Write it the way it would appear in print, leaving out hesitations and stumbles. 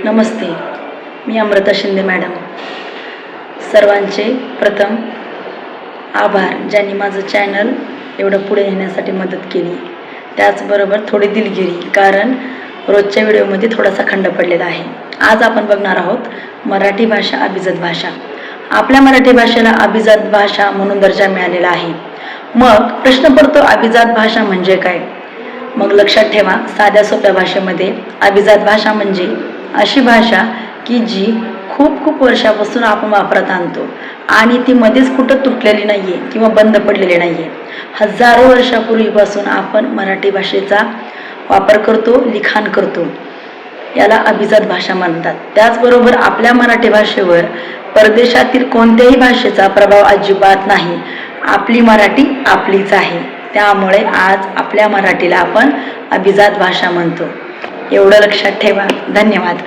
नमस्ते, मी Amruta Shinde madam. सर्वांचे प्रथम आभार ज्यांनी माझं चॅनल एवढं पुढे नेण्यासाठी मदत केली. त्याचबरोबर थोडी दिलगिरी, कारण रोजच्या व्हिडिओमध्ये थोडासा खंड पडलेला आहे. आज आपण बघणार आहोत मराठी भाषा अभिजात भाषा. आपल्या मराठी भाषेला अभिजात भाषा म्हणून दर्जा मिळालेला आहे. मग प्रश्न पडतो, अभिजात भाषा म्हणजे काय? मग लक्षात ठेवा, साध्या सोप्या भाषेमध्ये अभिजात भाषा म्हणजे अशी भाषा की जी खूप वर्षापासून आपण वापरात आणतो आणि ती मध्येच कुठं तुटलेली नाही आहे किंवा बंद पडलेली नाही आहे. हजारो वर्षापूर्वीपासून आपण मराठी भाषेचा वापर करतो, लिखाण करतो. याला अभिजात भाषा म्हणतात. त्याचबरोबर आपल्या मराठी भाषेवर परदेशातील कोणत्याही भाषेचा प्रभाव अजिबात नाही. आपली मराठी आपलीच आहे. त्यामुळे आज आपल्या मराठीला आपण अभिजात भाषा म्हणतो. एवढं लक्षात ठेवा. धन्यवाद.